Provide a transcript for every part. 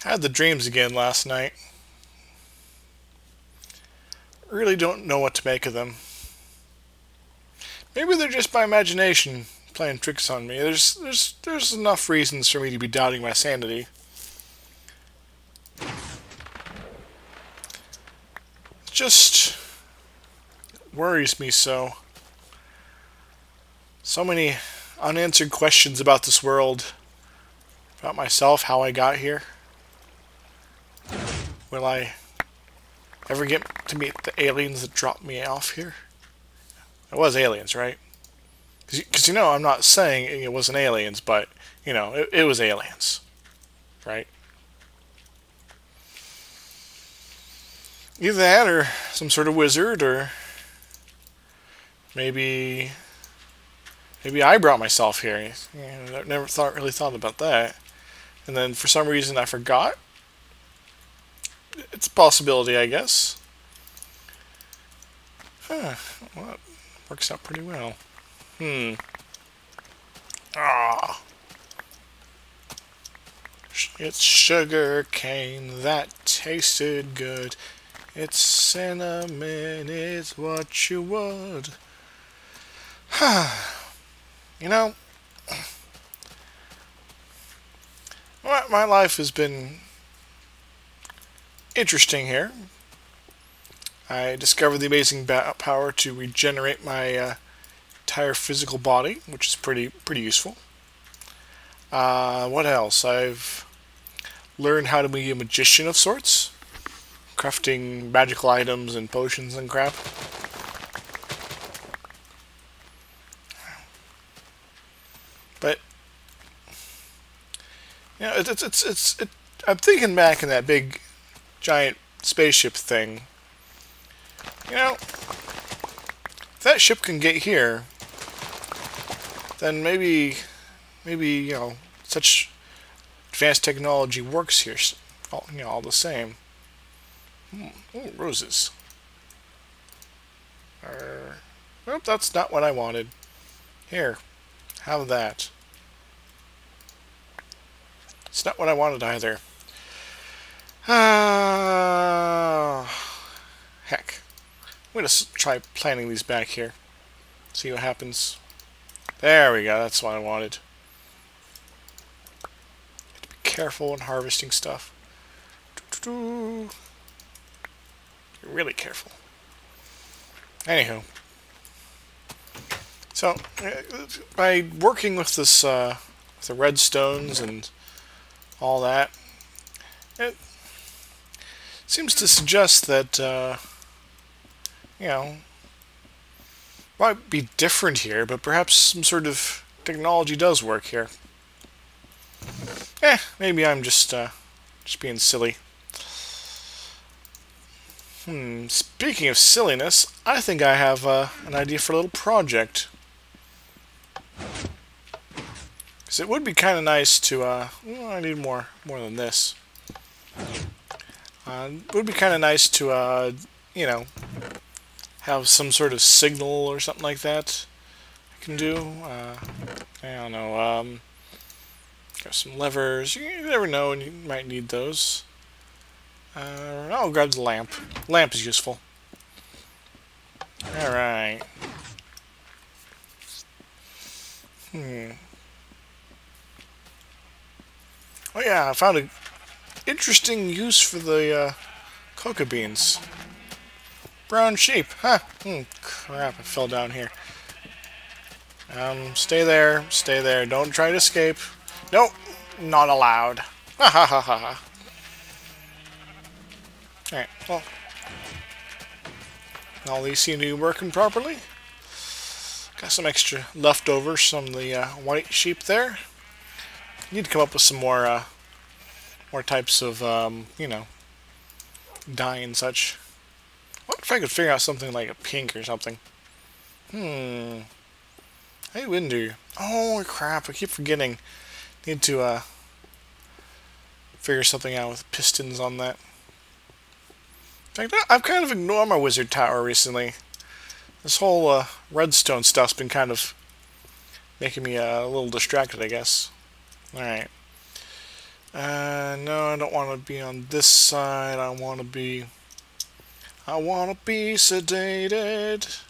Had the dreams again last night. Really don't know what to make of them. Maybe they're just my imagination playing tricks on me. There's enough reasons for me to be doubting my sanity. It just worries me so. So many unanswered questions about this world, about myself, how I got here. Will I ever get to meet the aliens that dropped me off here? It was aliens, right? Because you know, I'm not saying it wasn't aliens, but, you know, it was aliens. Right? Either that, or some sort of wizard, or maybe I brought myself here. I never really thought about that. And then for some reason I forgot. It's a possibility, I guess. Huh. Well, that works out pretty well. Ah. It's sugar cane that tasted good. It's cinnamon, it's what you would. You know, my life has been interesting here. I discovered the amazing power to regenerate my entire physical body, which is pretty useful. What else? I've learned how to be a magician of sorts, crafting magical items and potions and crap. But you know, I'm thinking back in that big, giant spaceship thing. You know, if that ship can get here, then maybe you know, such advanced technology works here. All the same. Ooh, roses. Nope, that's not what I wanted. Here, have that. It's not what I wanted either. Heck. I'm going to try planting these back here. See what happens. There we go, that's what I wanted. Have to be careful when harvesting stuff. Be really careful. Anywho. So, by working with this, with the redstones and all that, it seems to suggest that, you know, might be different here, but perhaps some sort of technology does work here. Maybe I'm just being silly. Speaking of silliness, I think I have an idea for a little project. Because it would be kind of nice to, well, I need more than this. It would be kind of nice to, you know, have some sort of signal or something like that I can do. I don't know, got some levers. You never know, and you might need those. I'll grab the lamp. Lamp is useful. Alright. Oh yeah, I found an interesting use for the cocoa beans. Brown sheep. Huh. Crap, I fell down here. Stay there. Stay there. Don't try to escape. Nope. Not allowed. Ha ha ha ha ha. Alright, well. All these seem to be working properly. Got some extra leftovers from the white sheep there. Need to come up with some more types of, you know, dye and such. What if I could figure out something like a pink or something? Hey, Winder. Oh, crap, I keep forgetting. Need to, figure something out with pistons on that. In fact, I've kind of ignored my wizard tower recently. This whole, redstone stuff's been kind of making me, a little distracted, I guess. Alright. No, I don't want to be on this side. I want to be sedated.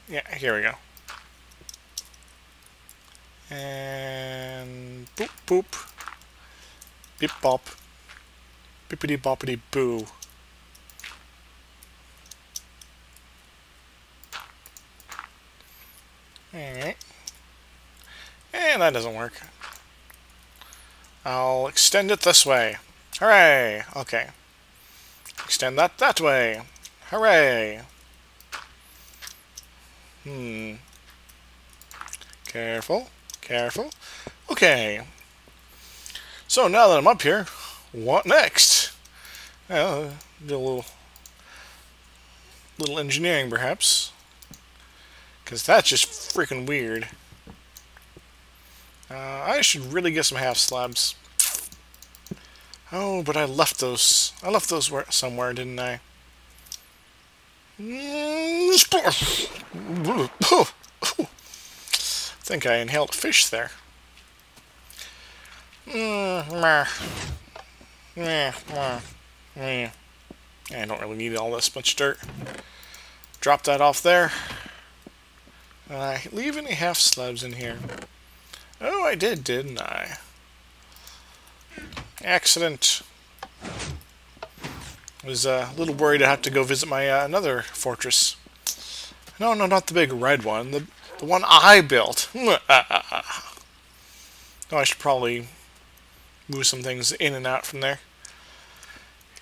Yeah, here we go. And boop boop. Beep bop. Bippity boppity boo. Alright. And that doesn't work. I'll extend it this way. Hooray! Okay. Extend that way. Hooray! Careful. Careful. Okay. So now that I'm up here, what next? Well, do a little engineering, perhaps. Because that's just freaking weird. I should really get some half slabs. Oh, but I left those. I left those somewhere, didn't I? I think I inhaled a fish there. I don't really need all this much dirt. Drop that off there. Leave any half slabs in here? Oh, I did, didn't I? Accident. I was a little worried I'd have to go visit my another fortress. No, not the big red one. The one I built. No, I should probably move some things in and out from there.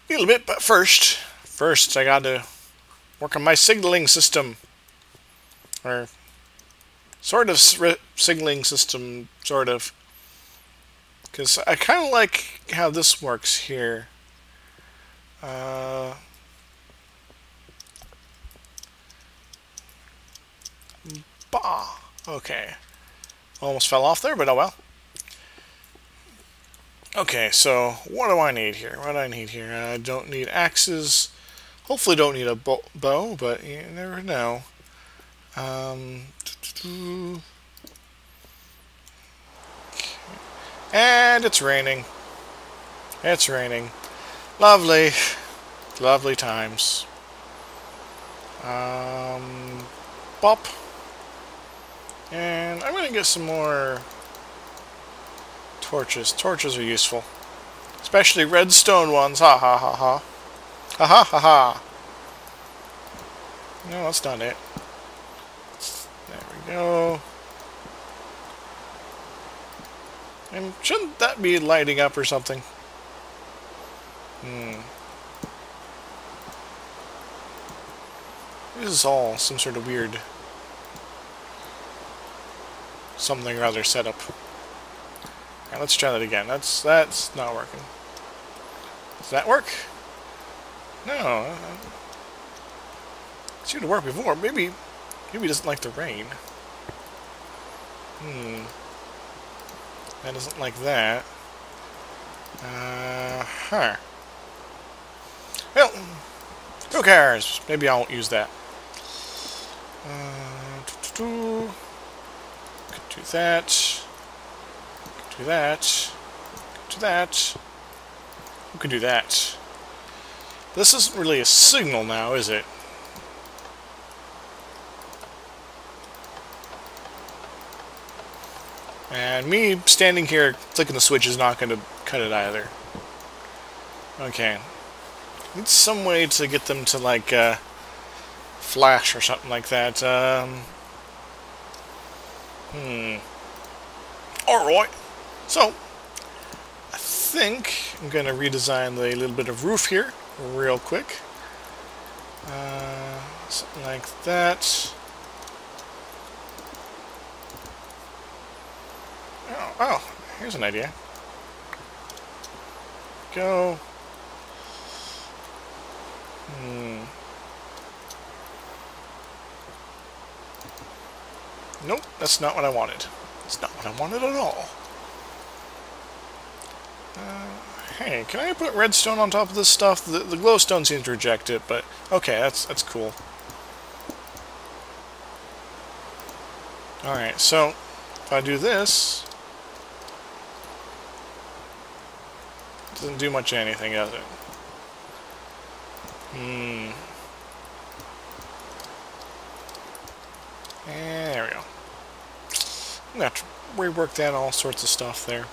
A little bit, but first I got to work on my signaling system. Or sort of signaling system, sort of. Because I kind of like how this works here. Bah! Okay. Almost fell off there, but oh well. Okay, so what do I need here? What do I need here? I don't need axes. Hopefully don't need a bow, but you never know. And it's raining. It's raining. Lovely. Lovely times. Bop. And I'm gonna get some more torches. Torches are useful. Especially redstone ones. Ha ha ha ha. Ha ha ha ha. No, that's not it. There we go. And shouldn't that be lighting up or something? This is all some sort of weird something or other setup. Now let's try that again. That's not working. Does that work? No. It seemed to work before. Maybe he doesn't like the rain. That doesn't like that. Huh. Well, who cares? Maybe I won't use that. Could do that. Could do that. Could do that. Who could do that? This isn't really a signal now, is it? And me standing here clicking the switch is not going to cut it either. Okay. Need some way to get them to, like, flash or something like that. Alright. So, I think I'm going to redesign the little bit of roof here real quick. Something like that. Oh, here's an idea. Go. Nope, that's not what I wanted. That's not what I wanted at all. Hey, can I put redstone on top of this stuff? The glowstone seems to reject it, but okay, that's cool. Alright, so if I do this, Doesn't do much of anything, does it? And there we go. I'm going to have to rework that, all sorts of stuff there.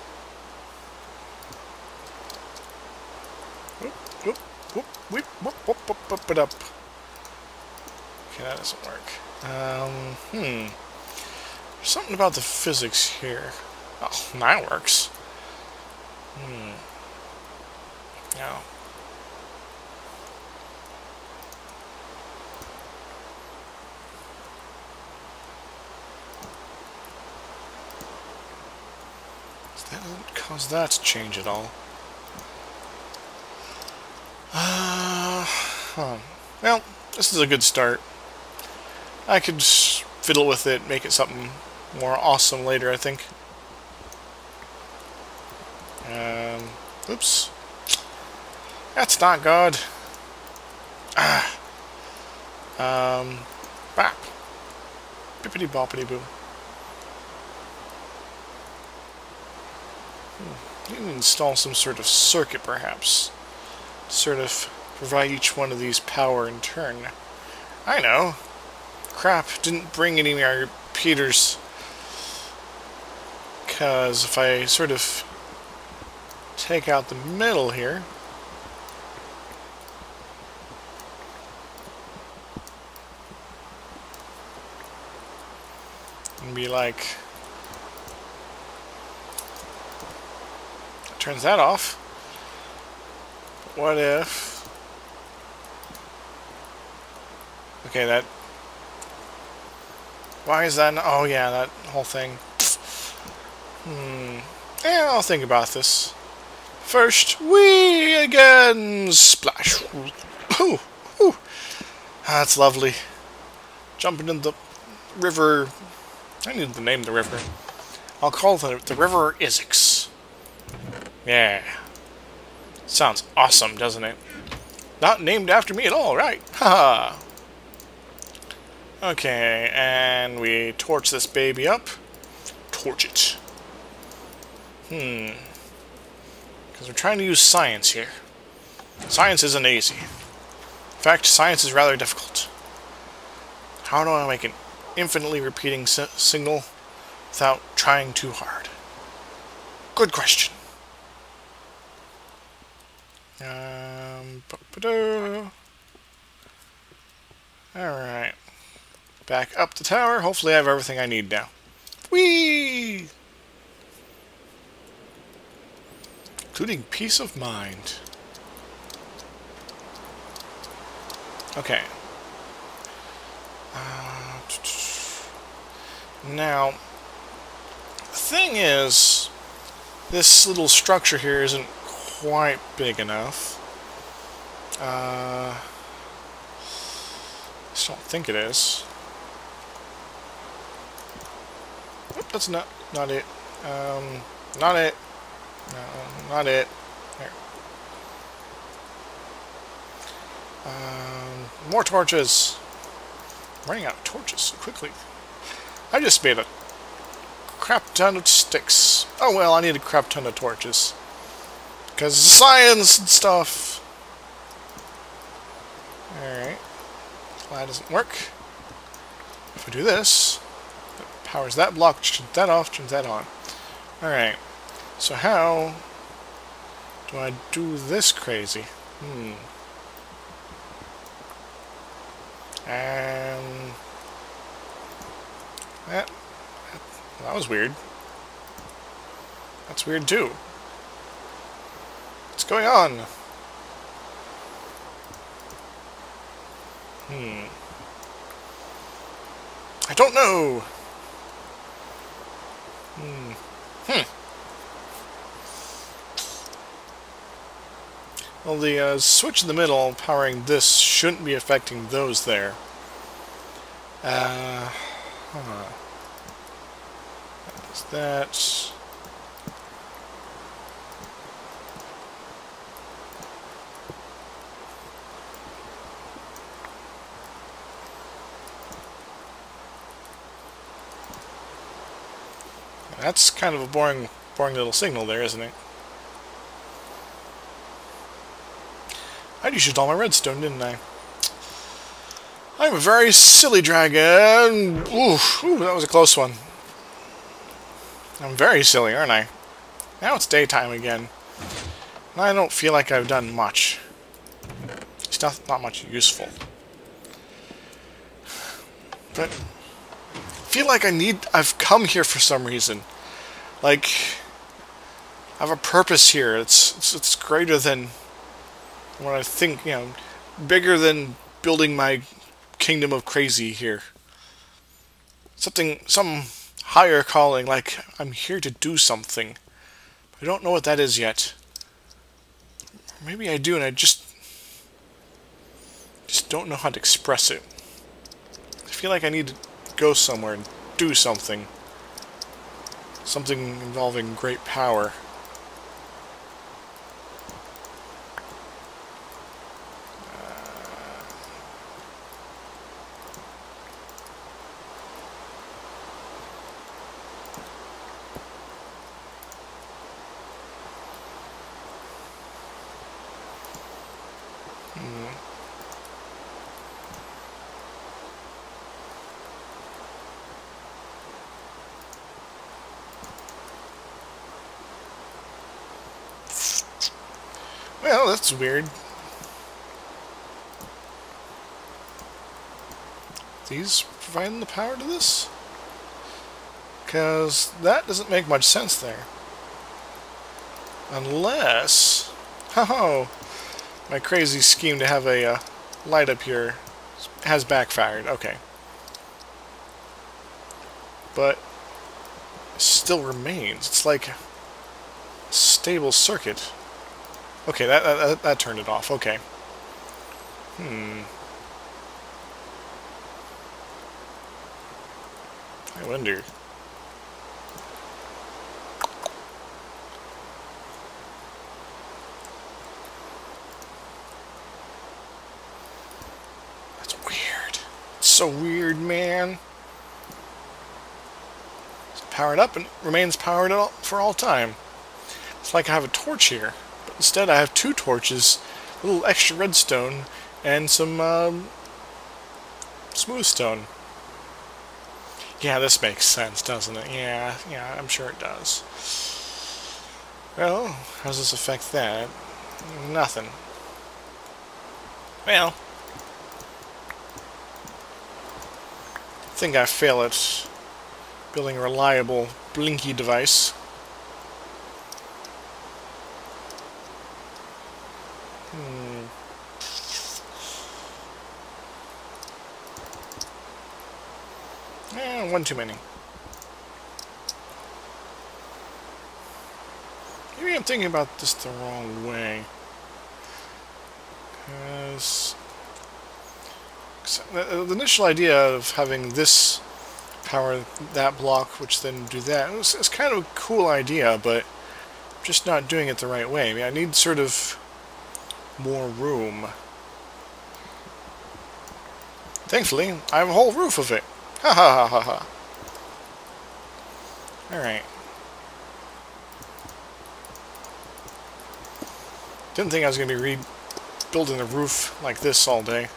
Whoop, whoop, whoop, whoop, whoop, whoop, whoop, whoop, it up. Okay, that doesn't work. There's something about the physics here. Oh, that works. No. That doesn't cause that to change at all. Well, this is a good start. I could fiddle with it, make it something more awesome later, I think. Oops. That's not good. Bap. Bippity boppity boo. You can install some sort of circuit, perhaps. Sort of provide each one of these power in turn. I know. Crap, didn't bring any more repeaters. Because if I sort of take out the middle here, and be like, turns that off. What if, okay, that, why is that, oh yeah, that whole thing. Yeah, I'll think about this. First, whee again, splash. Ooh, ooh. That's lovely. Jumping in the river. I need to name the river. I'll call the river Isix. Yeah. Sounds awesome, doesn't it? Not named after me at all, right? Haha. Okay, and we torch this baby up. Torch it. Because we're trying to use science here. Science isn't easy. In fact, science is rather difficult. How do I make an infinitely repeating signal without trying too hard? Good question. Alright. Back up the tower. Hopefully I have everything I need now. Whee! Including peace of mind. Okay. Now, the thing is, this little structure here isn't quite big enough. I just don't think it is. Oop, that's not it. Not it. No, not it. There. More torches. I'm running out of torches so quickly. I just made a crap ton of sticks. Oh well, I need a crap ton of torches. Because science and stuff. Alright. Well, that doesn't work. If I do this, it powers that block, turns that off, turns that on. Alright. So how do I do this crazy? And that was weird. That's weird too. What's going on? I don't know. Well, the switch in the middle powering this shouldn't be affecting those there. Is that? That's kind of a boring little signal there, isn't it? I just used all my redstone, didn't I? I'm a very silly dragon. Ooh, that was a close one. I'm very silly, aren't I? Now it's daytime again. And I don't feel like I've done much. It's not much useful. But I feel like I've come here for some reason. Like, I have a purpose here. It's greater than what I think, you know, bigger than building my kingdom of crazy here. Some higher calling, like I'm here to do something. I don't know what that is yet. Maybe I do, and I just don't know how to express it. I feel like I need to go somewhere and do something. Something involving great power. Well, that's weird. These providing the power to this? Because that doesn't make much sense there. Unless... Oh, my crazy scheme to have a light up here has backfired. Okay. But it still remains. It's like a stable circuit. Okay, that turned it off. Okay. I wonder. That's weird. It's so weird, man. It's powered up and remains powered for all time. It's like I have a torch here. Instead, I have two torches, a little extra redstone, and some smooth stone. Yeah, this makes sense, doesn't it? Yeah, I'm sure it does. Well, how does this affect that? Nothing. Well, I think I fail at building a reliable blinky device. One too many. Maybe I'm thinking about this the wrong way. Because the initial idea of having this power that block, which then do that, it's kind of a cool idea, but I'm just not doing it the right way. I mean, I need sort of more room. Thankfully, I have a whole roof of it. Ha ha ha ha ha. Alright. Didn't think I was going to be rebuilding the roof like this all day.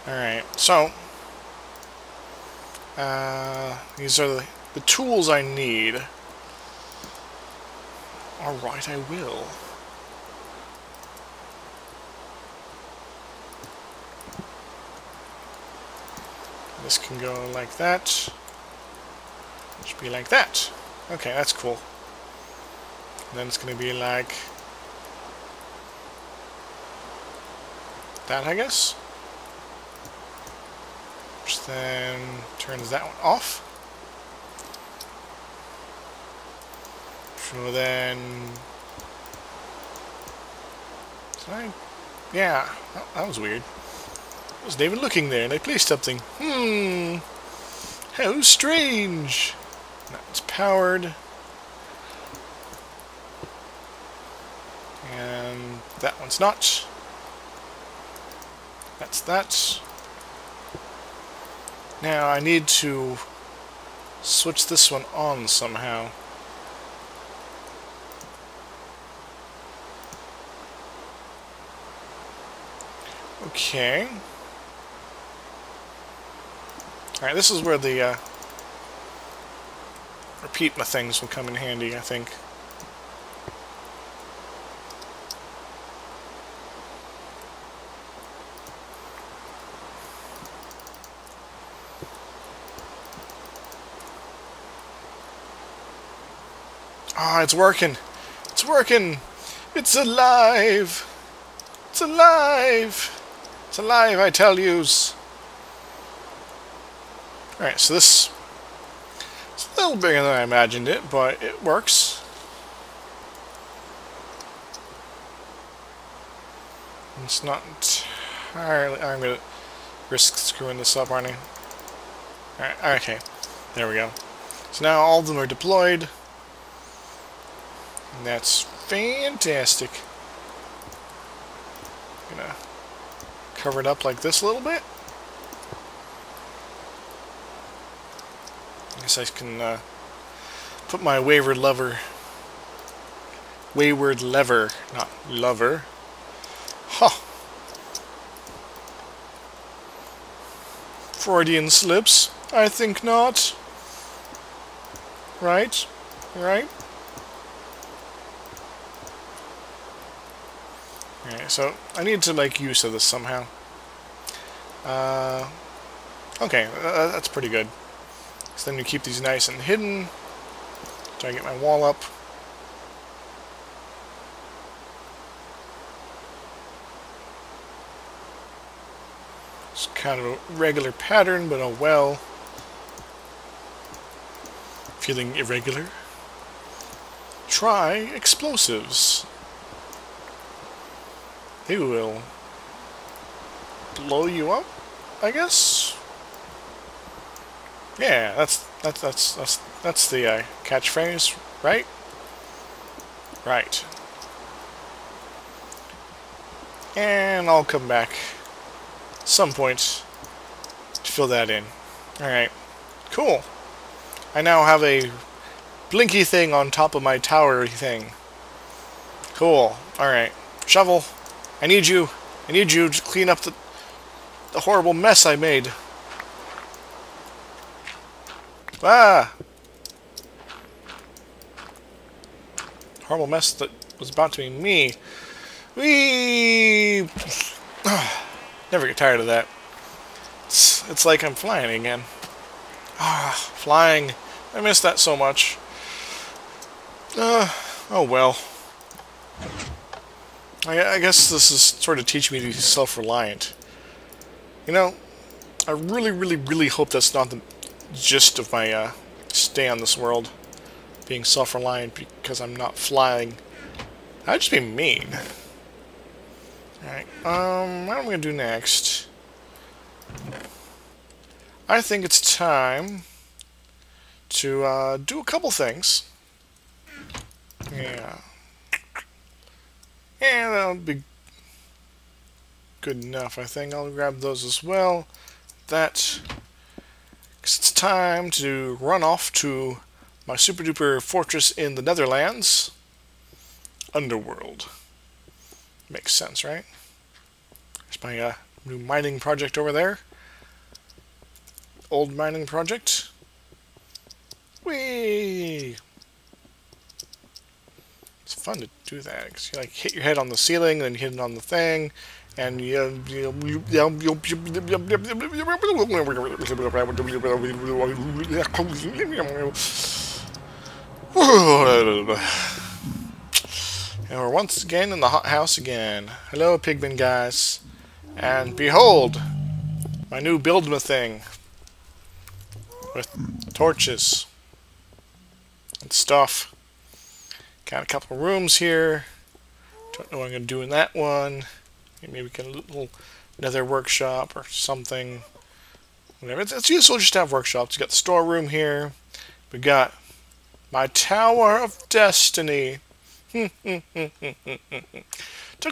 Alright, so these are the tools I need. Alright, I will. This can go like that. Should be like that. Okay, that's cool. And then it's going to be like that, I guess. Which then turns that one off. So then... yeah, that was weird. I wasn't even looking there, and I placed something. How strange. That's powered. And that one's not. That's that. Now I need to switch this one on somehow. Okay. Alright, this is where the repeat my things will come in handy, I think. Ah, it's working! It's working! It's alive! It's alive! It's alive, I tell yous! Alright, so this is a little bigger than I imagined it, but it works. It's not entirely... I'm going to risk screwing this up, aren't I? Alright, okay. There we go. So now all of them are deployed. And that's fantastic. I'm gonna cover it up like this a little bit. I guess I can put my wayward lever, not lover. Huh. Freudian slips? I think not. Right? Right? Alright, so I need to make use of this somehow. Okay, that's pretty good. So then you keep these nice and hidden. So I get my wall up. It's kind of a regular pattern, but oh well. Feeling irregular? Try explosives. They will blow you up, I guess. Yeah, that's the catchphrase, right? Right. And I'll come back at some point to fill that in. Alright. Cool. I now have a blinky thing on top of my tower thing. Cool. Alright. Shovel. I need you. I need you to clean up the horrible mess I made. Ah! Horrible mess that was about to be me. Whee! Never get tired of that. It's like I'm flying again. Ah, flying. I miss that so much. Oh well. I guess this is sort of teaching me to be self-reliant. You know, I really hope that's not the gist of my stay on this world. Being self-reliant because I'm not flying. That'd just be mean. Alright, what am I going to do next? I think it's time to do a couple things. Yeah. Yeah, that'll be good enough, I think. I'll grab those as well. That... 'cause it's time to run off to my super duper fortress in the Netherlands. Underworld. Makes sense, right? There's my new mining project over there. Old mining project. Whee! It's fun to do that because you like hit your head on the ceiling, then you hit it on the thing, and and we're once again in the hot house again. Hello, pigmen guys, and behold, my new build thing with torches and stuff. Got a couple of rooms here. Don't know what I'm going to do in that one. Maybe get a little nether workshop or something. Whatever. It's useful just to have workshops. You got the storeroom here. We got my Tower of Destiny. Took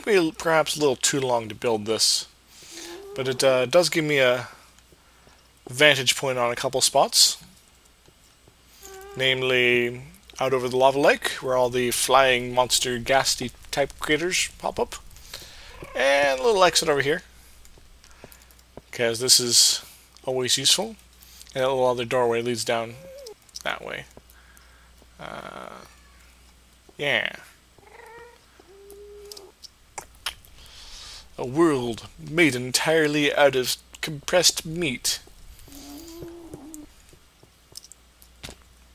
me perhaps a little too long to build this, but it does give me a vantage point on a couple spots. Namely, out over the lava lake, where all the flying monster ghastly type critters pop up. And a little exit over here. because this is always useful. And that little other doorway leads down that way. Yeah. A world made entirely out of compressed meat.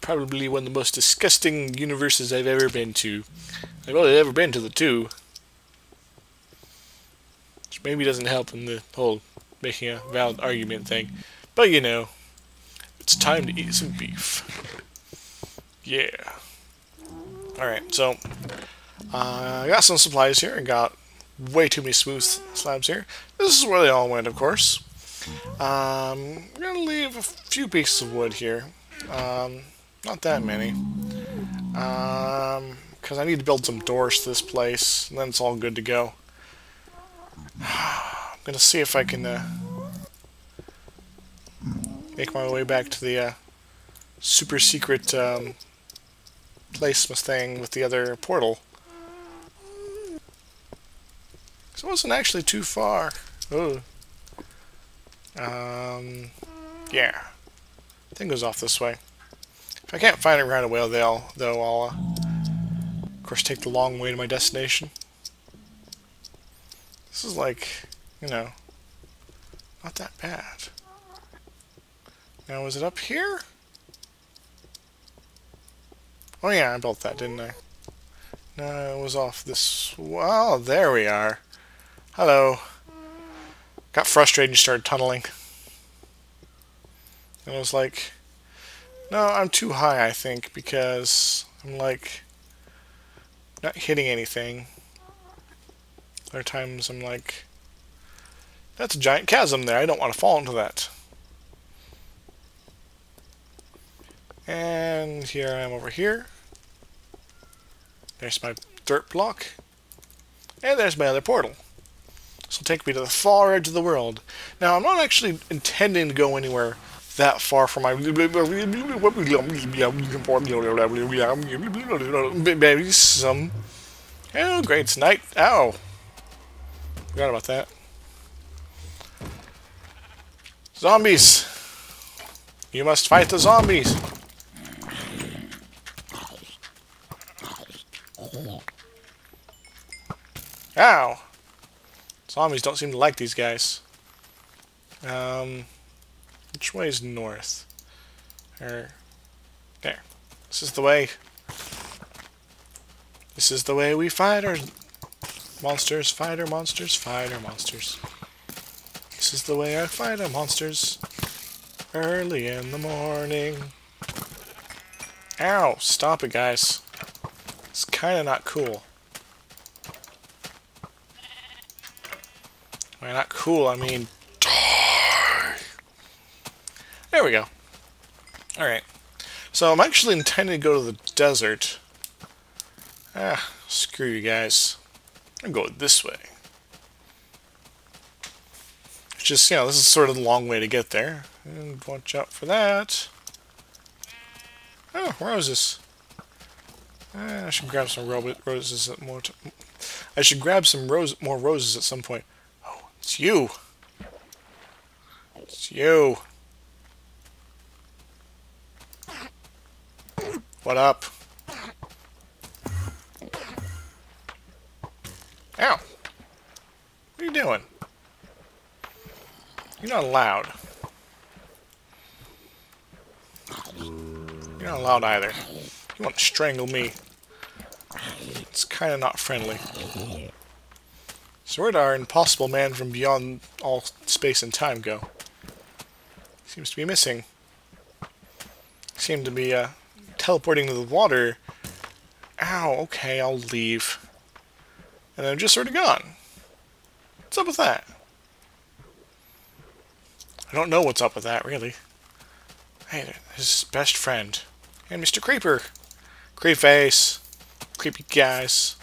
Probably one of the most disgusting universes I've ever been to. I've only ever been to the 2. Which maybe doesn't help in the whole making a valid argument thing. But you know, it's time to eat some beef. Yeah. Alright, so I got some supplies here. I got way too many smooth slabs here. This is where they all went, of course. I'm going to leave a few pieces of wood here. Not that many. Because I need to build some doors to this place, and then it's all good to go. I'm going to see if I can make my way back to the super secret place thing with the other portal. So it wasn't actually too far. Oh. Yeah. I think it goes off this way. If I can't find it right away, though, I'll, of course, take the long way to my destination. This is like, you know, not that bad. Now, is it up here? Oh yeah, I built that, didn't I? No, it was off this... Well, there we are. Hello. Got frustrated and started tunneling. And I was like... No, I'm too high, I think, because I'm, like, not hitting anything. Other times I'm like... That's a giant chasm there. I don't want to fall into that. And here I am over here. There's my dirt block. And there's my other portal. This will take me to the far edge of the world. Now, I'm not actually intending to go anywhere that far from my maybe some... Oh, great, it's night. Ow. Forgot about that. Zombies! You must fight the zombies! Ow! Zombies don't seem to like these guys. Which way is north? There. This is the way. This is the way we fight our monsters. Fight our monsters. Fight our monsters. This is the way I fight our monsters. Early in the morning. Ow! Stop it, guys. It's kind of not cool. By not cool, I mean die. There we go. Alright. So I'm actually intending to go to the desert. Screw you guys. I'm going to go this way. It's just, you know, this is sort of the long way to get there. And watch out for that. Oh, roses. I should grab some roses at more time. I should grab some more roses at some point. Oh, it's you. It's you. What up? Ow. What are you doing? You're not allowed. You're not allowed either. You want to strangle me. It's kind of not friendly. So where'd our impossible man from beyond all space and time go? Seems to be missing. Seemed to be teleporting to the water. Ow, okay, I'll leave. And I'm just sort of gone. What's up with that? I don't know what's up with that, really. Hey, his best friend. And Mr. Creeper. Creep face. Creepy guys.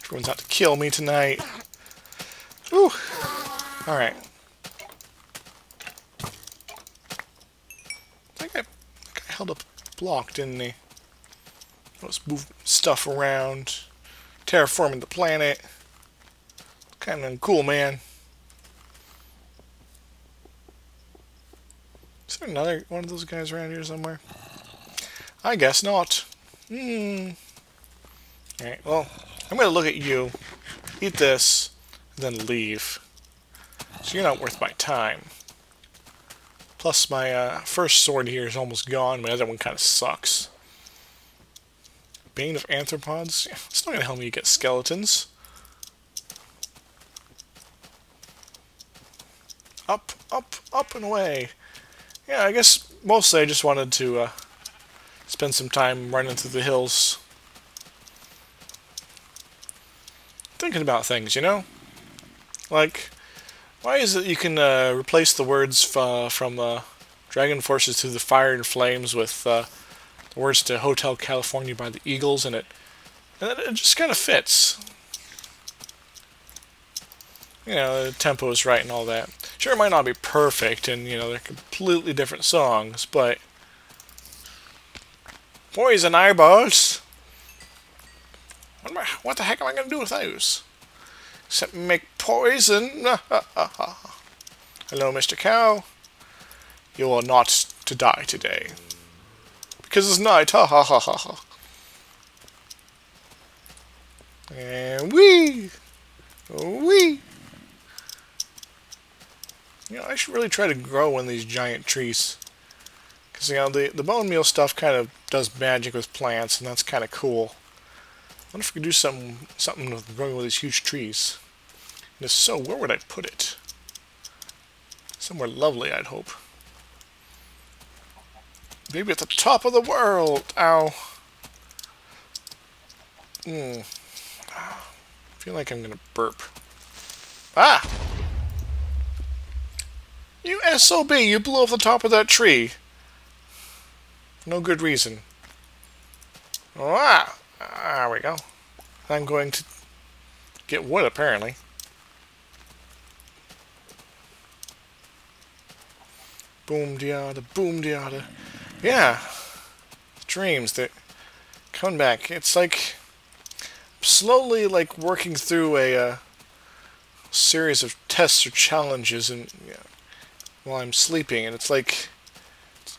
Everyone's out to kill me tonight. Whew. Alright. I think I held up a block, didn't he? Let's move stuff around. Terraforming the planet. Kind of cool, man. Is there another one of those guys around here somewhere? I guess not. Alright, well, I'm going to look at you, eat this, and then leave. So you're not worth my time. Plus, my first sword here is almost gone. My other one kind of sucks. Bane of Arthropods? Yeah, it's not going to help me get skeletons. Up, up, up and away. Yeah, I guess mostly I just wanted to spend some time running through the hills. Thinking about things, you know? Like, why is it you can replace the words from Dragon Forces to the Fire and Flames with the words to Hotel California by the Eagles, and it just kind of fits. You know, the tempo is right and all that. Sure, it might not be perfect, and, you know, they're completely different songs, but... Poison eyeballs! What the heck am I going to do with those? Except make poison? Hello, Mr. Cow. You are not to die today. Because it's night, ha ha ha ha ha. And wee! Wee! You know, I should really try to grow one of these giant trees. Because, you know, the bone meal stuff kind of does magic with plants, and that's kind of cool. I wonder if we could do something with growing with these huge trees. And if so, where would I put it? Somewhere lovely, I'd hope. Maybe at the top of the world! Ow. I feel like I'm gonna burp. Ah! You SOB, you blew off the top of that tree. For no good reason. Ah! There we go. I'm going to get wood, apparently. Boom diada, boom diada. Yeah. Dreams that coming back. It's like slowly like working through a series of tests or challenges, and you know, while I'm sleeping, and it's like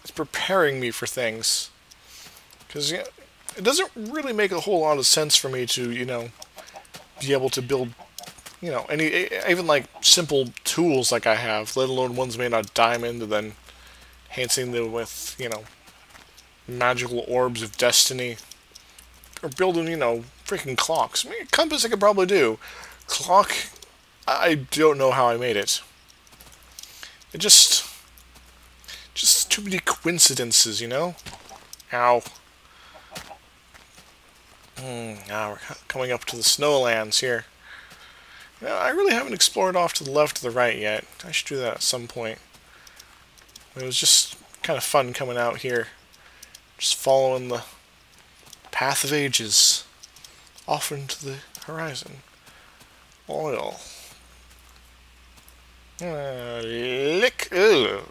it's preparing me for things. Because you know, it doesn't really make a whole lot of sense for me to, you know, be able to build, you know, even like simple tools like I have, let alone ones made out of diamond, and then enhancing them with, you know, magical orbs of destiny, or building, you know, freaking clocks. I mean, a compass I could probably do. Clock, I don't know how I made it. It just too many coincidences, you know? Ow. Now we're coming up to the snowlands here. You know, I really haven't explored off to the left or the right yet. I should do that at some point. It was just kind of fun coming out here. Just following the path of ages. Off into the horizon. Oil. Lick. I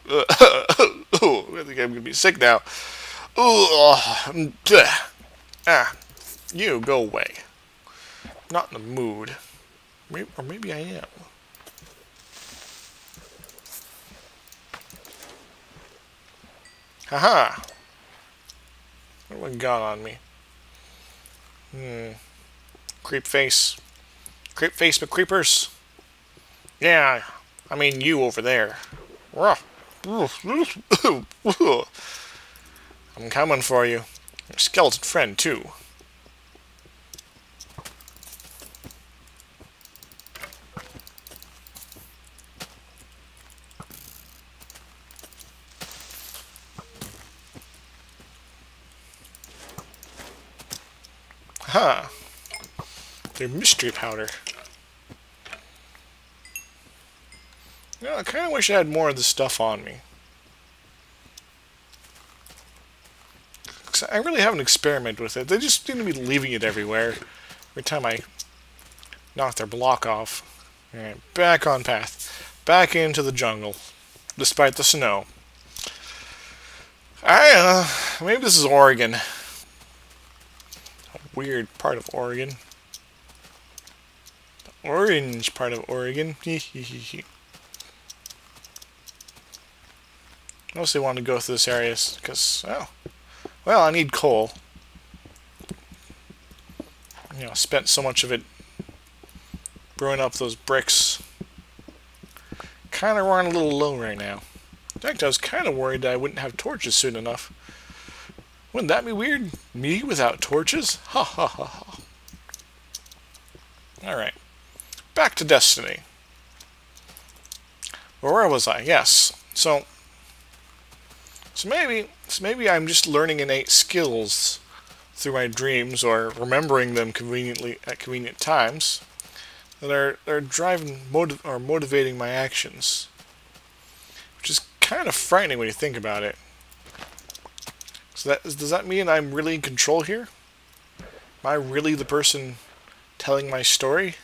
think I'm going to be sick now. You, go away. Not in the mood. Or maybe I am. Haha! What we got on me? Creep face. Creep face but creepers. Yeah, I mean you over there. I'm coming for you. Your skeleton friend, too. Huh. They're mystery powder. You know, I kind of wish I had more of this stuff on me. 'Cause I really haven't experimented with it. They just seem to be leaving it everywhere. Every time I knock their block off. Alright, back on path. Back into the jungle. Despite the snow. I Maybe this is Oregon. A weird part of Oregon. The orange part of Oregon. Mostly want to go through this area because, oh, well, I need coal. You know, spent so much of it brewing up those bricks. Kind of running a little low right now. In fact, I was kind of worried that I wouldn't have torches soon enough. Wouldn't that be weird? Me without torches? Ha ha ha ha. Alright. Back to Destiny. Well, where was I? Yes. So maybe I'm just learning innate skills through my dreams, or remembering them conveniently at convenient times, that are driving motivating my actions, which is kind of frightening when you think about it. So does that mean I'm really in control here? Am I really the person telling my story?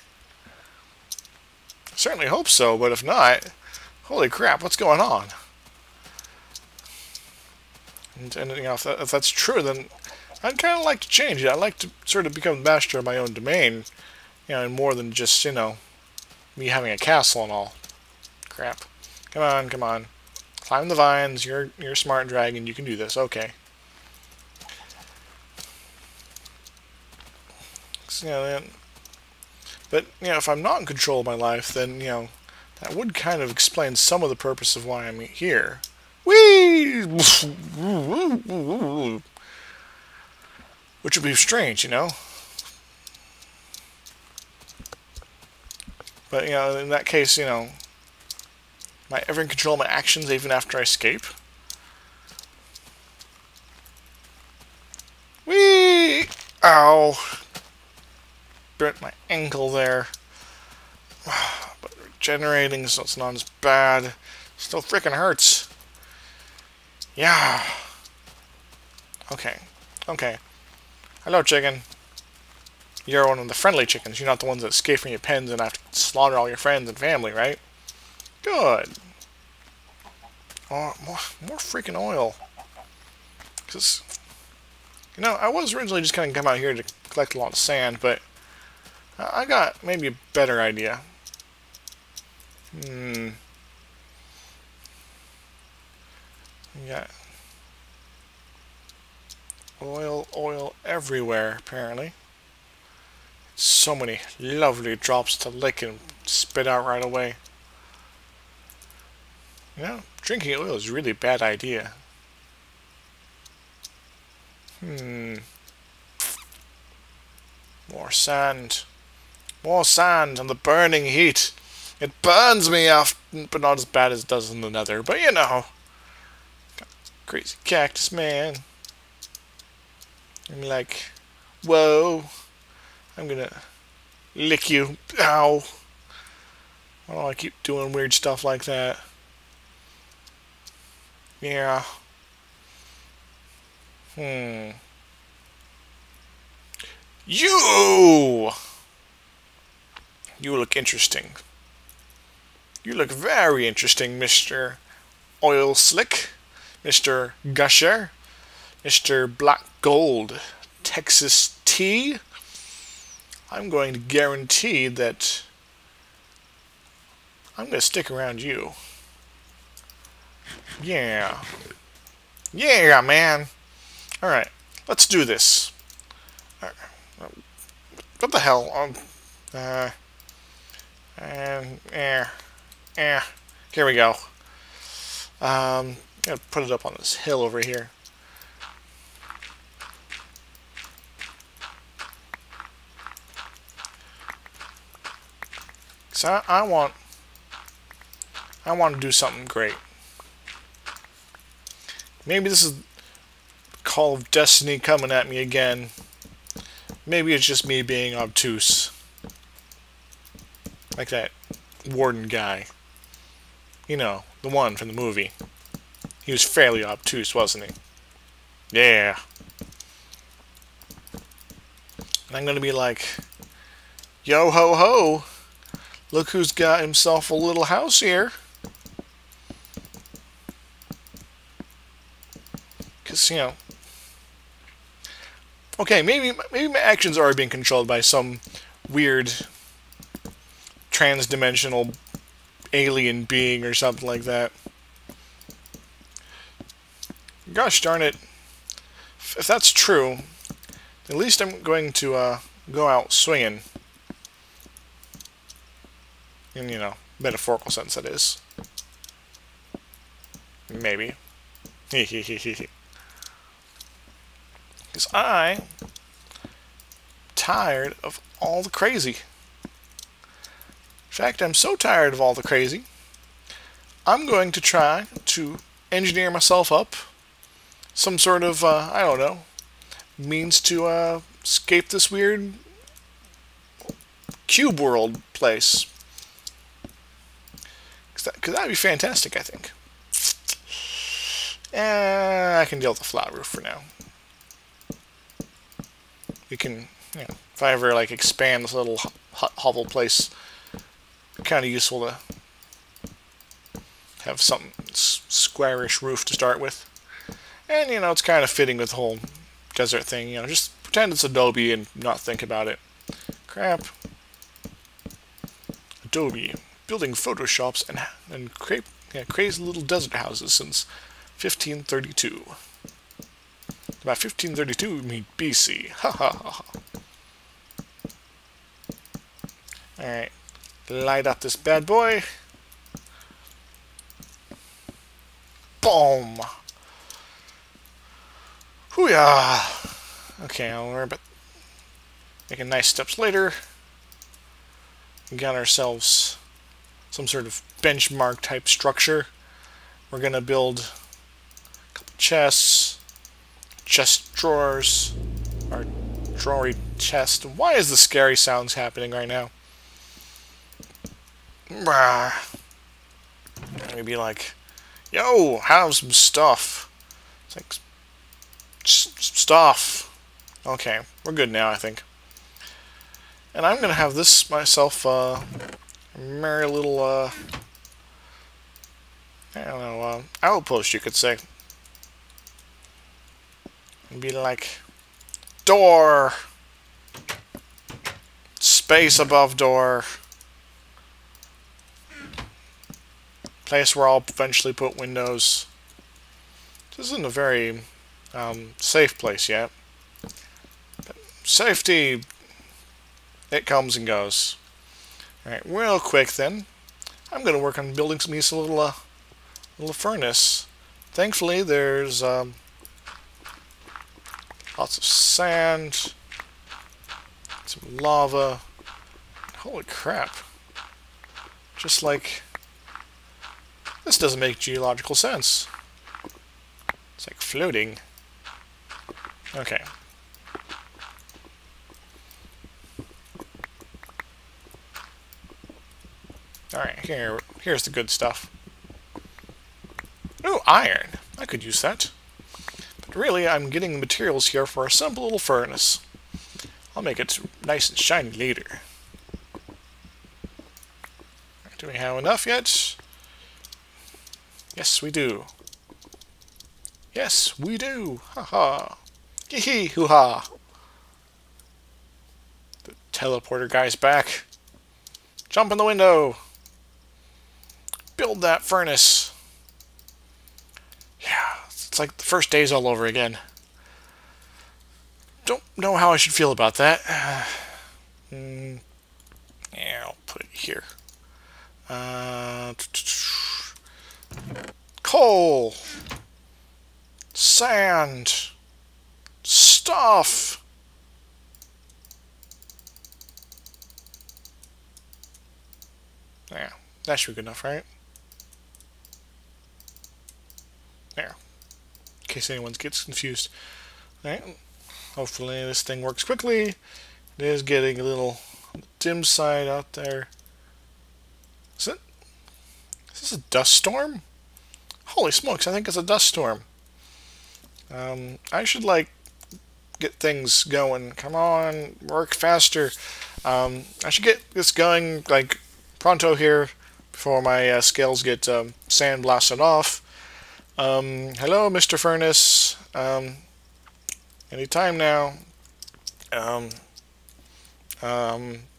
I certainly hope so, but if not, holy crap, what's going on? And you know, if that's true, then I'd kind of like to change it. I'd like to sort of become the master of my own domain, you know, and more than just, you know, me having a castle and all. Crap. Come on, come on. Climb the vines. You're a smart dragon. You can do this. Okay. So, you know, but, you know, if I'm not in control of my life, then, you know, that would kind of explain some of the purpose of why I'm here. Whee! Which would be strange, you know? But, you know, in that case, you know, am I ever in control of my actions even after I escape? Whee! Ow! Burnt my ankle there. But regenerating, so it's not as bad. Still freaking hurts. Yeah. Okay. Okay. Hello, chicken. You're one of the friendly chickens. You're not the ones that escape from your pens and have to slaughter all your friends and family, right? Good. Oh, more freaking oil. Because, you know, I was originally just going to come out here to collect a lot of sand, but I got maybe a better idea. Yeah. Oil everywhere, apparently. So many lovely drops to lick and spit out right away. You know, drinking oil is really a bad idea. More sand. More sand and the burning heat. It burns me off, but not as bad as it does in the nether. But you know. Crazy cactus man. I'm like, whoa. I'm gonna lick you. Ow. Why do I keep doing weird stuff like that? Yeah. You look interesting. You look very interesting, Mr. Oil Slick, Mr. Gusher, Mr. Black Gold, Texas Tea. I'm going to guarantee that I'm going to stick around you. Yeah. Yeah, man. Alright, let's do this. What the hell? Here we go. I'm going to put it up on this hill over here. So I want to do something great. Maybe this is Call of Destiny coming at me again. Maybe it's just me being obtuse. Like that warden guy. You know, the one from the movie. He was fairly obtuse, wasn't he? Yeah. And I'm gonna be like, yo ho ho! Look who's got himself a little house here. Because, you know, Okay, maybe my actions are being controlled by some weird trans-dimensional alien being or something like that. Gosh darn it. If that's true, at least I'm going to go out swinging. In, you know, metaphorical sense, that is. Maybe. Because I'm tired of all the crazy. In fact, I'm so tired of all the crazy, I'm going to try to engineer myself up some sort of, I don't know, means to escape this weird cube world place. Because that'd be fantastic, I think. I can deal with the flat roof for now. We can, you know, if I ever like expand this little hovel place, kind of useful to have something squarish roof to start with. And, you know, it's kind of fitting with the whole desert thing. You know, just pretend it's Adobe and not think about it. Crap. Adobe. Building Photoshops and crazy little desert houses since 1532. By 1532, we mean BC. Ha ha ha ha. Alright. Light up this bad boy. Boom! Hoo-yah! Okay, I'll worry about making nice steps later. We got ourselves some sort of benchmark type structure. We're gonna build a couple chests, chest drawers, or drawery chest. Why is the scary sounds happening right now? Maybe like, yo, have some stuff. It's like, stuff. Okay, we're good now, I think. And I'm gonna have this myself, a merry little, I don't know, outpost, you could say. And be like, door, space above door, place where I'll eventually put windows. This isn't a very safe place yet. But safety, it comes and goes. Alright, real quick then, I'm going to work on building me a little furnace. Thankfully, there's lots of sand, some lava. Holy crap. Just like, this doesn't make geological sense. It's like floating. Okay. Alright, here's the good stuff. Ooh, iron. I could use that. But really, I'm getting the materials here for a simple little furnace. I'll make it nice and shiny later. Do we have enough yet? Yes, we do. Yes, we do. Ha-ha. Hee-hee, hoo-ha. The teleporter guy's back. Jump in the window. Build that furnace. Yeah, it's like the first day's all over again. Don't know how I should feel about that. Yeah, I'll put it here. Coal. Sand. Stuff. Yeah, that should be good enough, right? There. In case anyone gets confused. Alright. Hopefully this thing works quickly. It is getting a little dim side out there. Is this a dust storm? Holy smokes, I think it's a dust storm. I should, like, get things going. Come on, work faster. I should get this going, like, pronto here before my scales get sand blasted off. Hello, Mr. Furnace. Any time now. Um,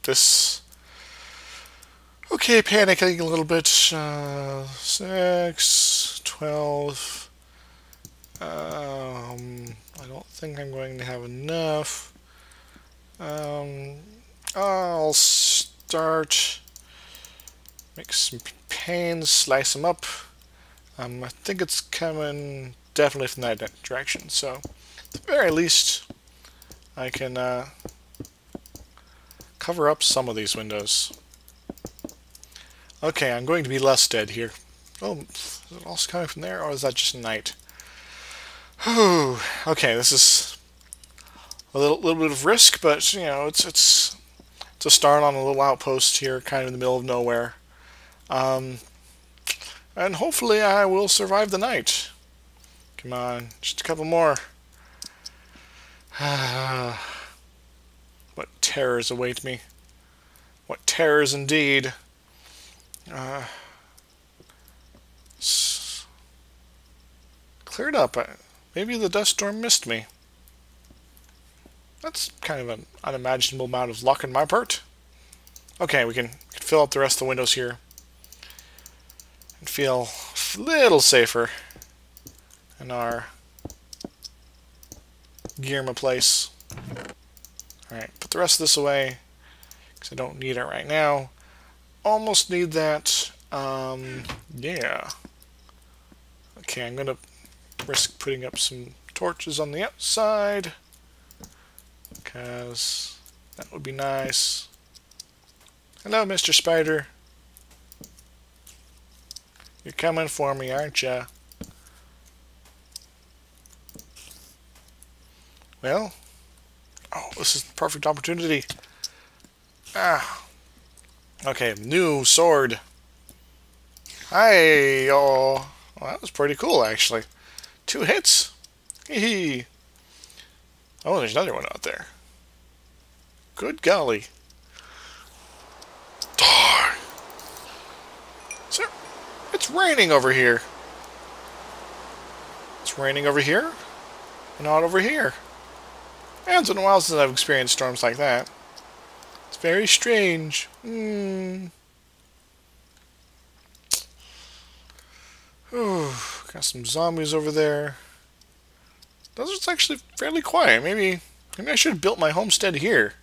this... Okay, panicking a little bit. 6, 12... I don't think I'm going to have enough. I'll start... Make some panes, slice them up. I think it's coming definitely from that direction, so at the very least I can cover up some of these windows. Okay, I'm going to be less dead here. Oh, is it also coming from there, or is that just night? Whew. Okay, this is a little bit of risk, but you know, it's a start on a little outpost here, kind of in the middle of nowhere. And hopefully I will survive the night. Come on, just a couple more. What terrors await me. What terrors indeed. Cleared up. Maybe the dust storm missed me. That's kind of an unimaginable amount of luck on my part. Okay, we can fill up the rest of the windows here. And feel a little safer in our Gearma place. Alright, put the rest of this away, because I don't need it right now. Almost need that. Yeah. Okay, I'm going to risk putting up some torches on the outside, because that would be nice. Hello, Mr. Spider. You're coming for me, aren't ya? Well, oh, this is the perfect opportunity. Ah. Okay, new sword. Hi, oh. Well, that was pretty cool, actually. 2 hits. Hee. Oh, there's another one out there. Good golly. Die. Sir, it's raining over here. It's raining over here, and not over here. And it's been a while since I've experienced storms like that. It's very strange. Ooh, got some zombies over there. Those are actually fairly quiet. Maybe I should have built my homestead here.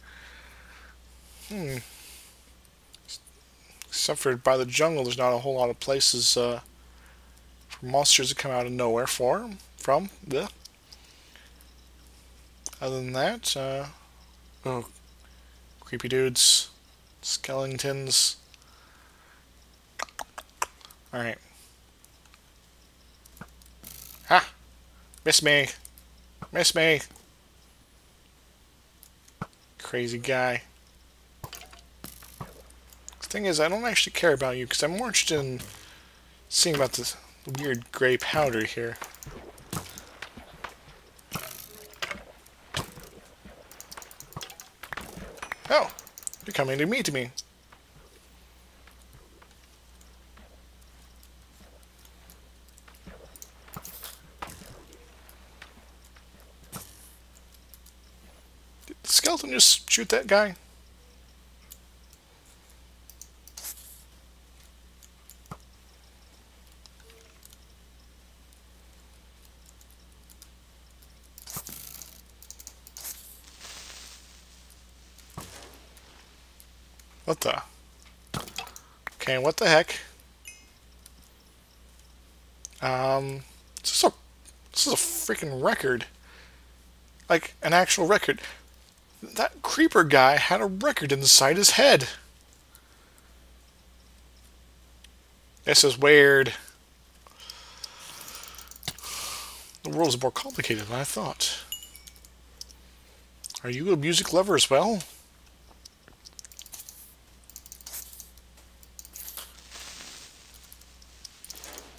Except for by the jungle, there's not a whole lot of places for monsters to come out of nowhere from. Blech. Other than that, oh, creepy dudes, skeletons. Alright. Ha! Miss me! Miss me! Crazy guy. The thing is, I don't actually care about you, because I'm more interested in seeing about this weird gray powder here. Oh! You're coming to meet me. Did the skeleton just shoot that guy? What the? Okay, what the heck? This is a freaking record. Like, an actual record. That creeper guy had a record inside his head. This is weird. The world is more complicated than I thought. Are you a music lover as well?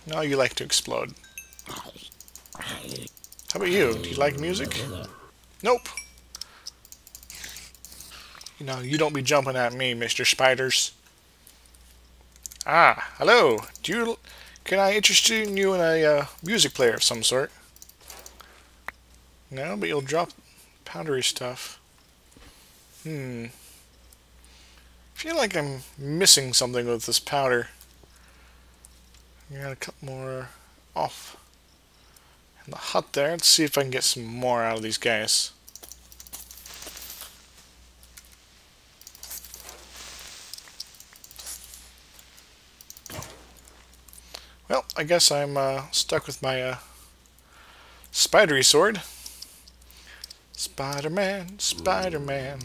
No, you like to explode. How about you? Do you like music? Nope. You know, you don't be jumping at me, Mr. Spiders. Ah, hello. Can I interest you in a music player of some sort? No, but you'll drop powdery stuff. I feel like I'm missing something with this powder. I got a couple more off in the hut there. Let's see if I can get some more out of these guys. Well, I guess I'm stuck with my spidery sword. Spider-Man, Spider-Man,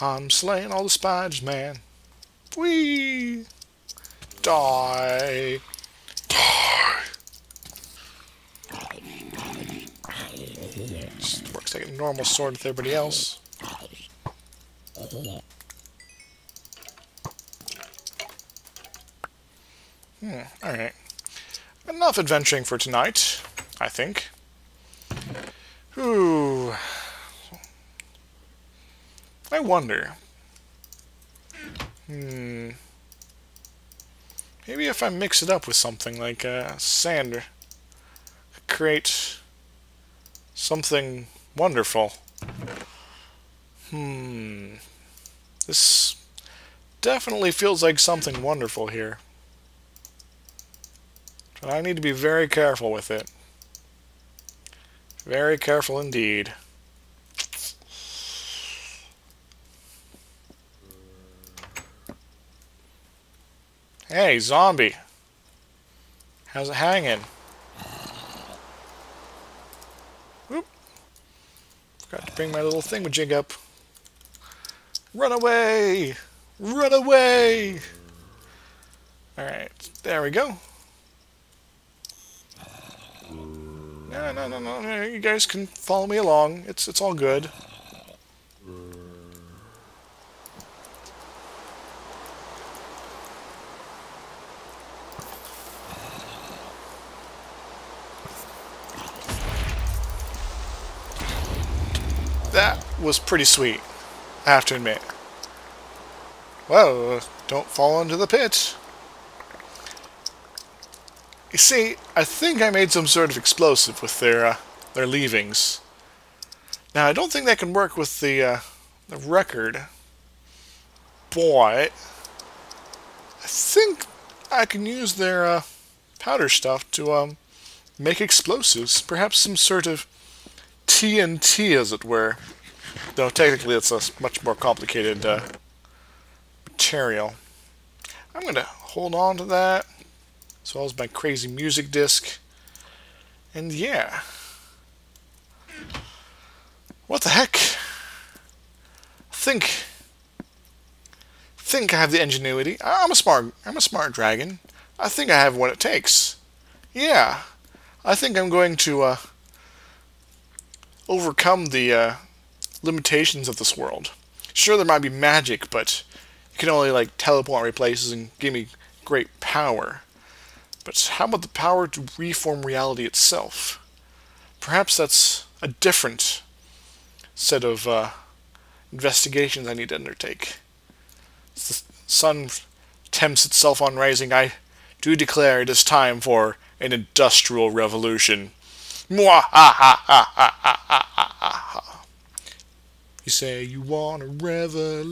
I'm slaying all the spiders, man. Whee! Die! Die! Just works like a normal sword with everybody else. Alright. Enough adventuring for tonight, I think. Ooh. I wonder. Maybe if I mix it up with something like sand, create something wonderful. This definitely feels like something wonderful here. But I need to be very careful with it. Very careful indeed. Hey, zombie. How's it hanging? Whoop. Forgot to bring my little thingamajig up. Run away! Run away! Alright, there we go. No. You guys can follow me along. It's all good. That was pretty sweet, I have to admit. Whoa, don't fall into the pit. You see, I think I made some sort of explosive with their leavings. Now, I don't think that can work with the record, but I think I can use their powder stuff to make explosives. Perhaps some sort of TNT, as it were. Though technically it's a much more complicated material. I'm going to hold on to that, as well as my crazy music disc. And yeah. What the heck? Think I have the ingenuity. I'm a smart dragon. I think I have what it takes. Yeah. I think I'm going to overcome the limitations of this world. Sure, there might be magic, but you can only like teleport me places and give me great power. But how about the power to reform reality itself? Perhaps that's a different set of investigations I need to undertake. As the sun tempts itself on rising, I do declare it is time for an industrial revolution. Mwah! Ha ha ha ha ha ha ha. You say you want a revolution.